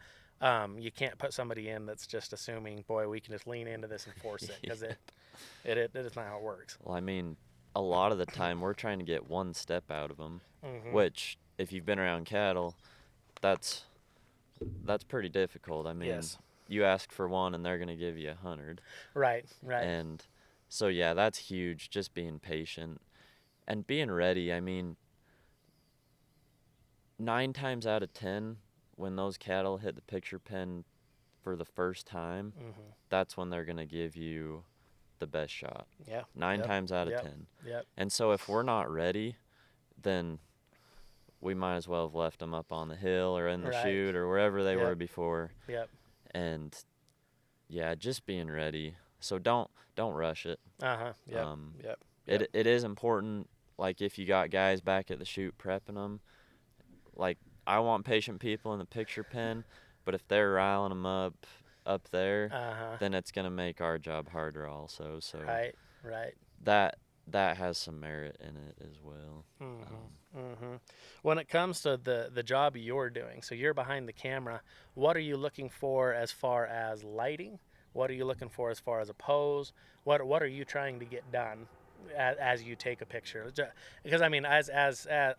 you can't put somebody in that's just assuming, boy, we can just lean into this and force it, because it is not how it works. Well, I mean, a lot of the time we're trying to get one step out of them, Mm-hmm. which, if you've been around cattle, that's pretty difficult. I mean, Yes. you ask for one and they're going to give you 100. Right. And so, yeah, that's huge, just being patient and being ready. I mean, 9 times out of 10, when those cattle hit the picture pen for the first time, Mm-hmm. that's when they're going to give you the best shot. Yeah. 9 times out of 10. Yep. And so if we're not ready, then we might as well have left them up on the hill or in the chute or wherever they were before. Yep. And yeah, just being ready. So don't rush it. Uh-huh. Yep. Yep. It is important. Like, if you got guys back at the chute prepping them, like, I want patient people in the picture pen, but if they're riling them up there, then it's gonna make our job harder also. So right. That has some merit in it as well. When it comes to the job you're doing, so you're behind the camera, what are you looking for as far as lighting? What are you looking for as far as a pose? What are you trying to get done as you take a picture? Because, I mean, as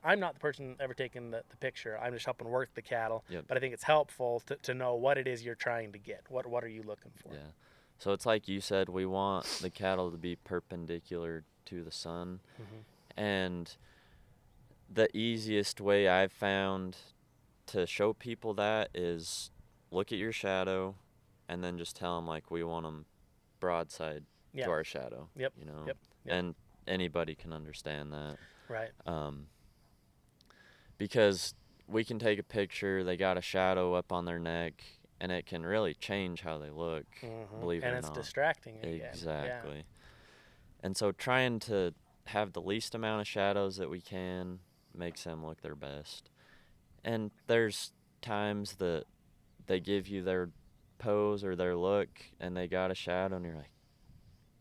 I'm not the person ever taking the picture. I'm just helping work the cattle. Yep. But I think it's helpful to know what it is you're trying to get. What are you looking for? Yeah. So it's like you said, we want the cattle to be perpendicular to the sun. Mm-hmm. And the easiest way I've found to show people that is look at your shadow and then just tell them, like, we want them broadside to our shadow. Yep. You know? Yep. And anybody can understand that. Right. Because we can take a picture, they got a shadow up on their neck, and it can really change how they look, believe it or not. And it's distracting again. Exactly. Yeah. And so trying to have the least amount of shadows that we can makes them look their best. And there's times that they give you their pose or their look, and they got a shadow, and you're like,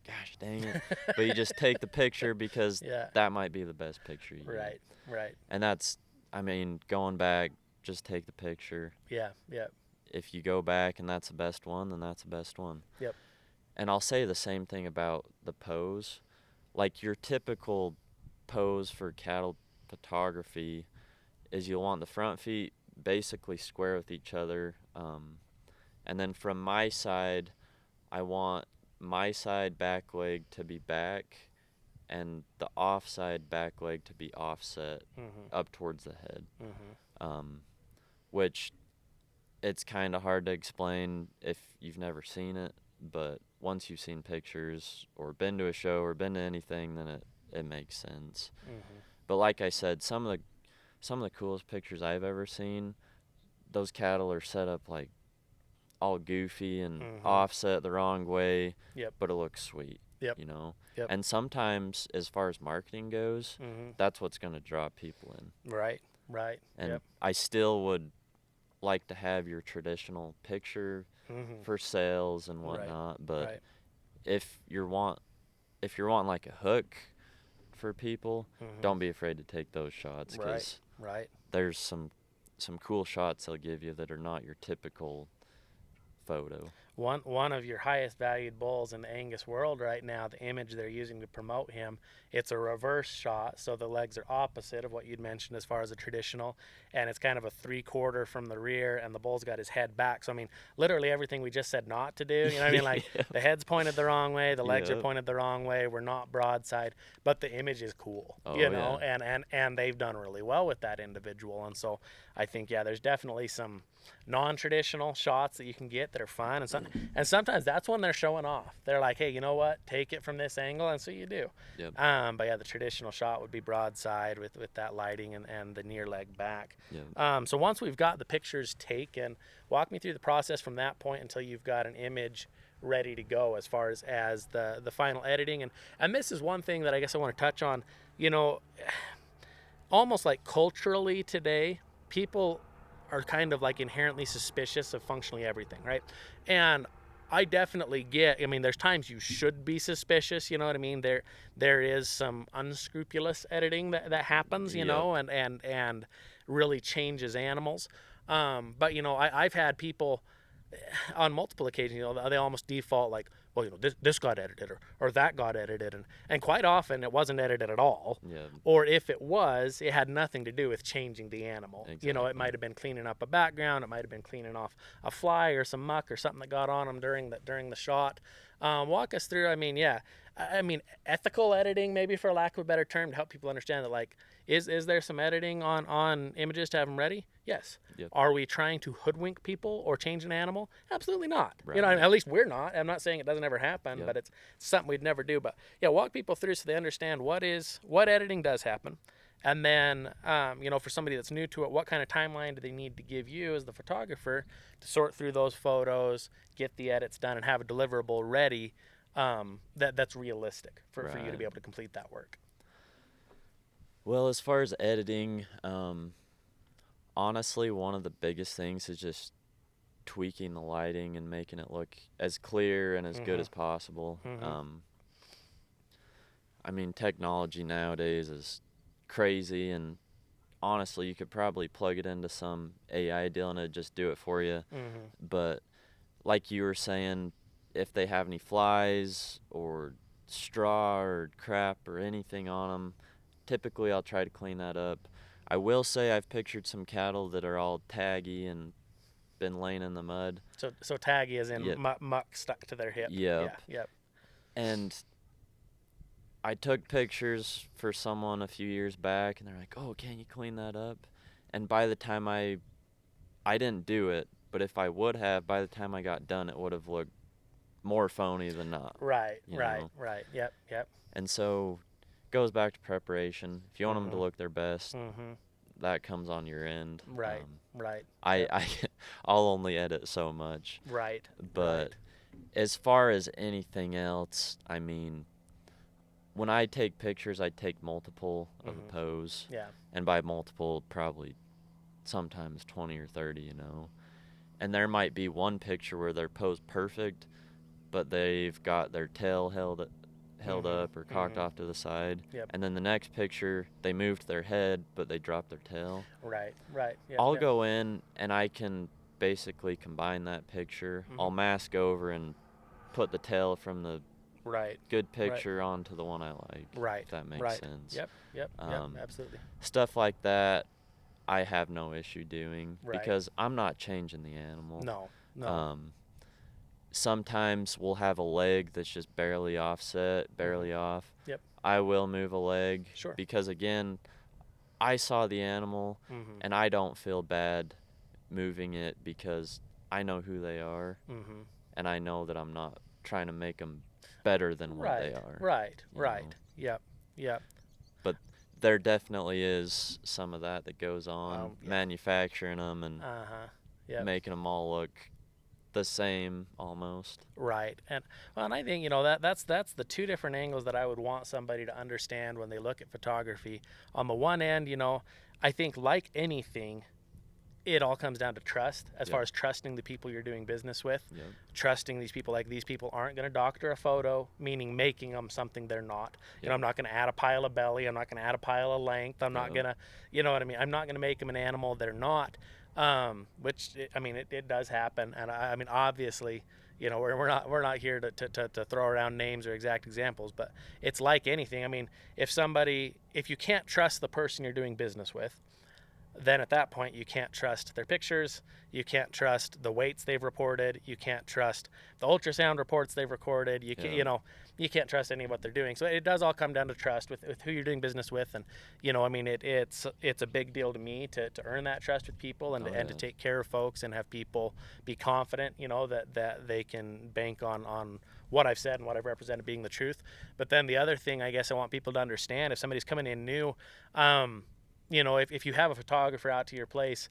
gosh dang it. But you just take the picture because that might be the best picture you get. Right. And that's, I mean, going back, just take the picture. Yeah. If you go back and that's the best one, then that's the best one. Yep. And I'll say the same thing about the pose. Like, your typical pose for cattle photography is you'll want the front feet basically square with each other. And then from my side, I want my side back leg to be back and the offside back leg to be offset up towards the head. Which it's kind of hard to explain if you've never seen it, but once you've seen pictures or been to a show or been to anything, then it makes sense. But like I said, some of the coolest pictures I've ever seen, those cattle are set up like all goofy and offset the wrong way, but it looks sweet. You know? And sometimes, as far as marketing goes, that's what's going to draw people in. Right. And I still would like to have your traditional picture for sales and whatnot, but if you're wanting like a hook for people, don't be afraid to take those shots, because there's some cool shots they'll give you that are not your typical photo. One of your highest valued bulls in the Angus world right now, the image they're using to promote him, it's a reverse shot, so the legs are opposite of what you'd mentioned as far as a traditional, and it's kind of a 3/4 from the rear, and the bull's got his head back. So I mean, literally everything we just said not to do. You know what I mean? Like, the head's pointed the wrong way, the legs are pointed the wrong way. We're not broadside, but the image is cool. And they've done really well with that individual. And so I think there's definitely some non-traditional shots that you can get that are fun, and and sometimes that's when they're showing off. They're like, hey, you know what, take it from this angle, and so you do. Yep. But yeah, the traditional shot would be broadside with that lighting and the near leg back. Yep. So once we've got the pictures taken, walk me through the process from that point until you've got an image ready to go as far as the final editing. And this is one thing that I guess I want to touch on. You know, almost like culturally today, people are kind of like inherently suspicious of functionally everything, right? And I definitely get, I mean, there's times you should be suspicious, you know what I mean? There is some unscrupulous editing that happens, you Yep. know, and really changes animals. But you know, I've had people on multiple occasions, you know, they almost default like, well, you know, this got edited or that got edited, and quite often it wasn't edited at all. Yeah. Or if it was, it had nothing to do with changing the animal. Exactly. You know, it might have been cleaning up a background, it might have been cleaning off a fly or some muck or something that got on them during the shot. Walk us through. I mean, yeah, I mean, ethical editing, maybe for lack of a better term, to help people understand that, like, is there some editing on images to have them ready? Yes. Yep. Are we trying to hoodwink people or change an animal? Absolutely not. Right. You know, at least we're not. I'm not saying it doesn't ever happen, Yep. but it's something we'd never do. But yeah, walk people through so they understand what editing does happen. And then, you know, for somebody that's new to it, what kind of timeline do they need to give you as the photographer to sort through those photos, get the edits done, and have a deliverable ready that's realistic for you to Right. be able to complete that work? Well, as far as editing, honestly, one of the biggest things is just tweaking the lighting and making it look as clear and as good as possible. I mean, technology nowadays is crazy, and honestly, you could probably plug it into some AI deal and it'd just do it for you. But like you were saying, if they have any flies or straw or crap or anything on them, typically I'll try to clean that up. I will say I've pictured some cattle that are all taggy and been laying in the mud. So taggy as in Yep. muck stuck to their hip. Yep. Yeah. Yep. And I took pictures for someone a few years back, and they're like, "Oh, can you clean that up?" And by the time I didn't do it, but if I would have, by the time I got done, it would have looked more phony than not. Right. You Right. know? Right. Yep. Yep. And so, goes back to preparation. If you want them to look their best, that comes on your end. Right. Right. I'll only edit so much. Right. But as far as anything else, I mean, when I take pictures, I take multiple of a pose. Yeah. And by multiple, probably sometimes 20 or 30, you know. And there might be one picture where they're posed perfect, but they've got their tail held up or cocked off to the side. Yep. And then the next picture, they moved their head, but they dropped their tail. Right. Right. Yep. I'll yep. go in and I can basically combine that picture. I'll mask over and put the tail from the Right. good picture onto the one I like. Right. If that makes right. sense. Yep. Yep. Yep. Absolutely. Stuff like that, I have no issue doing Right. because I'm not changing the animal. No. No. Sometimes we'll have a leg that's just barely offset, barely off. Yep. I will move a leg. Sure. Because again, I saw the animal and I don't feel bad moving it because I know who they are and I know that I'm not trying to make them better than what they are. Right. you Right. know. Yep. Yep. But there definitely is some of that goes on, yeah. manufacturing them and Yep. making them all look the same almost. Right. And I think, you know, that's the two different angles that I would want somebody to understand when they look at photography. On the one end, you know, I think like anything, it all comes down to trust, as far as trusting the people you're doing business with, trusting these people. Like, these people aren't going to doctor a photo, meaning making them something they're not. You know, I'm not going to add a pile of belly. I'm not going to add a pile of length. I'm not going to, you know what I mean? I'm not going to make them an animal they're not. Which it does happen, and I mean, obviously, you know, we're not here to throw around names or exact examples, but it's like anything. I mean, if you can't trust the person you're doing business with, then at that point you can't trust their pictures, you can't trust the weights they've reported, you can't trust the ultrasound reports they've recorded, you can, Yeah. you know, you can't trust any of what they're doing. So it does all come down to trust with who you're doing business with. And you know, I mean, it's a big deal to me to earn that trust with people, and Oh, and to yeah. take care of folks and have people be confident, you know, that they can bank on what I've said and what I've represented being the truth. But then the other thing I guess I want people to understand, if somebody's coming in new, you know, if you have a photographer out to your place,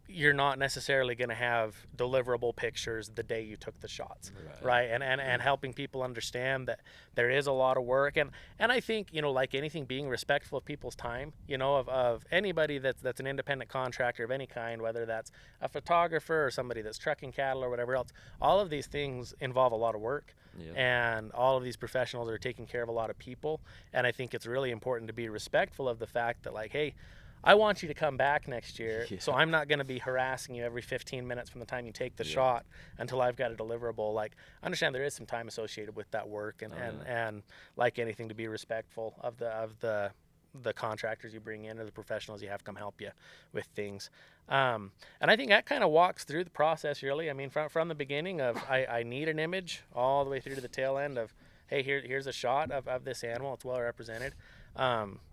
you're not necessarily going to have deliverable pictures the day you took the shots, right? And helping people understand that there is a lot of work, and I think, you know, like anything, being respectful of people's time, you know, of anybody that's an independent contractor of any kind, whether that's a photographer or somebody that's trucking cattle or whatever else. All of these things involve a lot of work. Yeah. And all of these professionals are taking care of a lot of people, and I think it's really important to be respectful of the fact that, like, hey, I want you to come back next year, Yeah. so I'm not going to be harassing you every 15 minutes from the time you take the Yeah. shot until I've got a deliverable. Like, understand there is some time associated with that work, and, and like anything, to be respectful of the contractors you bring in or the professionals you have come help you with things. And I think that kind of walks through the process, really. I mean, from the beginning of I need an image all the way through to the tail end of, hey, here's a shot of this animal. It's well represented.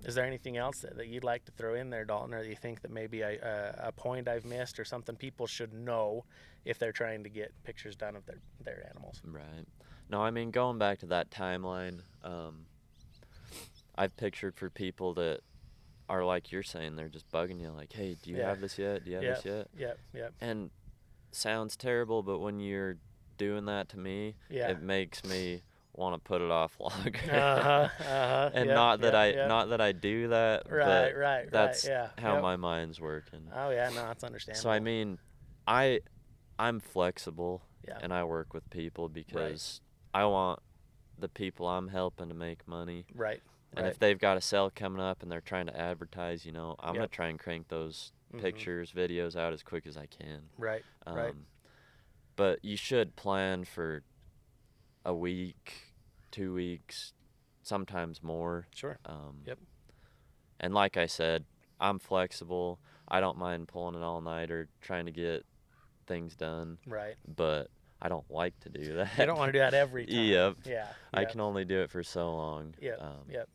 Is there anything else that you'd like to throw in there, Dalton, or do you think that maybe a point I've missed or something people should know if they're trying to get pictures done of their animals? Right. No, I mean, going back to that timeline, I've pictured for people that are like you're saying, they're just bugging you, like, hey, do you have this yet? Do you have this yet? Yep. And sounds terrible, but when you're doing that to me, it makes me want to put it off longer. And not that I do that, but that's how my mind's working. Oh yeah, no, it's understandable. So I mean, I'm flexible, and I work with people because I want the people I'm helping to make money. Right. And if they've got a sale coming up and they're trying to advertise, you know, I'm gonna try and crank those pictures, videos out as quick as I can. Right. But you should plan for a week, 2 weeks, sometimes more. Sure. And like I said, I'm flexible. I don't mind pulling an all-nighter, trying to get things done. Right. But I don't like to do that. You don't want to do that every time. Yep. Yeah. I can only do it for so long. Yep.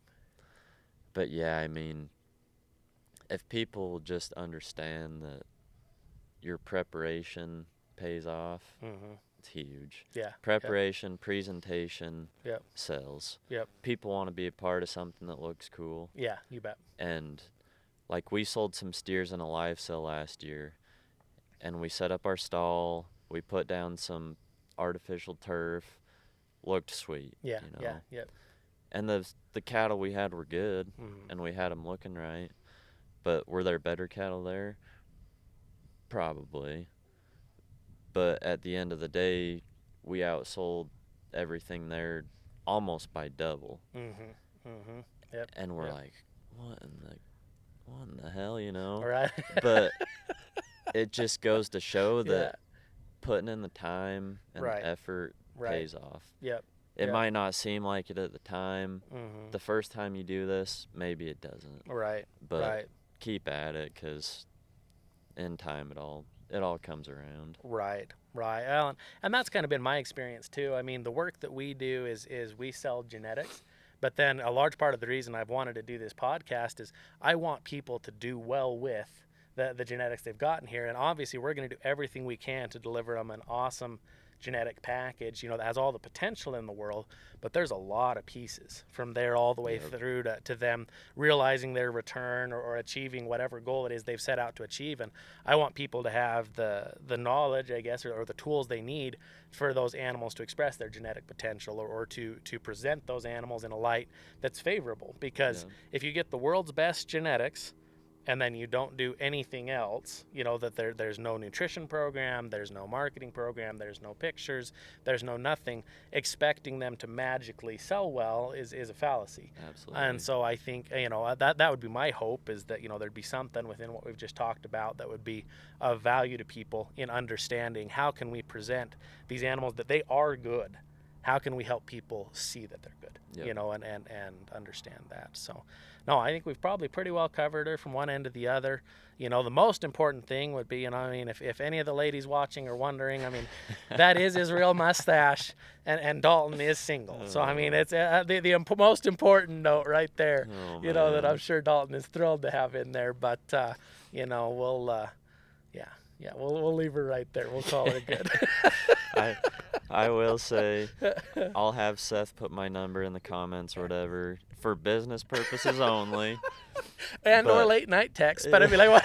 But yeah, I mean, if people just understand that your preparation pays off, it's huge. Yeah. Preparation, presentation, sells. Yep. People want to be a part of something that looks cool. Yeah, you bet. And like, we sold some steers in a live sale last year, and we set up our stall. We put down some artificial turf. Looked sweet. Yeah. You know? Yeah. And the cattle we had were good, and we had them looking right. But were there better cattle there? Probably. But at the end of the day, we outsold everything there almost by double. Yep. And we're like, what in the hell, you know? Right. But it just goes to show that putting in the time and the effort pays off. Yep. It might not seem like it at the time. The first time you do this, maybe it doesn't. Right. But keep at it, because in time it all comes around. Right. Well, and that's kind of been my experience too. I mean, the work that we do is we sell genetics, but then a large part of the reason I've wanted to do this podcast is I want people to do well with the genetics they've gotten here, and obviously we're going to do everything we can to deliver them an awesome genetic package, you know, that has all the potential in the world, but there's a lot of pieces from there all the way through to them realizing their return or achieving whatever goal it is they've set out to achieve. And I want people to have the knowledge, I guess, or the tools they need for those animals to express their genetic potential, or to present those animals in a light that's favorable. Because if you get the world's best genetics and then you don't do anything else, you know, that there's no nutrition program, there's no marketing program, there's no pictures, there's no nothing, expecting them to magically sell well is a fallacy. Absolutely. And so I think, you know, that would be my hope, is that, you know, there'd be something within what we've just talked about that would be of value to people in understanding how can we present these animals that they are good, how can we help people see that they're good, Yep. you know, and understand that. So, no, I think we've probably pretty well covered her from one end to the other. You know, the most important thing would be, you know, I mean, if any of the ladies watching are wondering, I mean, that is his real mustache, and Dalton is single. So, I mean, it's the most important note right there, Oh, you know, that man. I'm sure Dalton is thrilled to have in there. But, you know, we'll leave her right there. We'll call her good. I will say, I'll have Seth put my number in the comments or whatever for business purposes only. And or late night text, but I'd be like, what?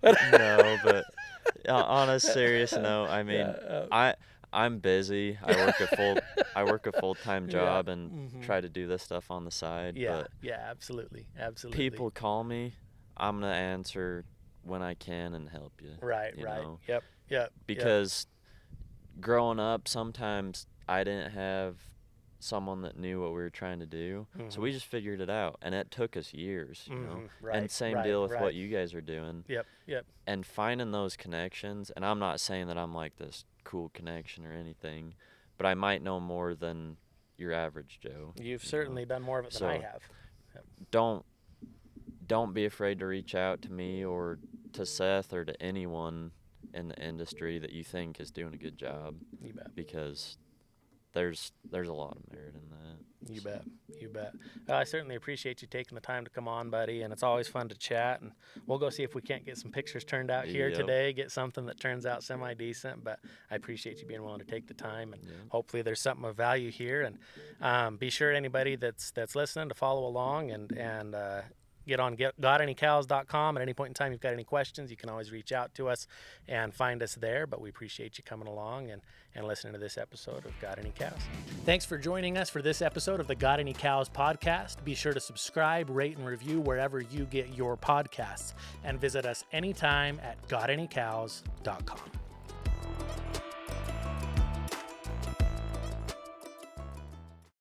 No, but on a serious note, I mean, I'm busy. I work a full-time job and try to do this stuff on the side. Yeah, but yeah, absolutely. people call me, I'm gonna answer when I can and help you. Right. you know? Yep. Because growing up, sometimes I didn't have someone that knew what we were trying to do, so we just figured it out, and it took us years, you know. Right, and same deal with what you guys are doing. Yep. And finding those connections, and I'm not saying that I'm like this cool connection or anything, but I might know more than your average Joe. You've certainly done more of it than I have. Yep. Don't be afraid to reach out to me or to Seth or to anyone in the industry that you think is doing a good job. You bet. Because there's a lot of merit in that. You bet. I certainly appreciate you taking the time to come on, buddy, and it's always fun to chat, and we'll go see if we can't get some pictures turned out here today, get something that turns out semi-decent, but I appreciate you being willing to take the time, and hopefully there's something of value here, and be sure anybody that's listening to follow along and get on gotanycows.com. At any point in time you've got any questions, you can always reach out to us and find us there. But we appreciate you coming along and listening to this episode of Got Any Cows. Thanks for joining us for this episode of the Got Any Cows podcast. Be sure to subscribe, rate, and review wherever you get your podcasts, and visit us anytime at gotanycows.com.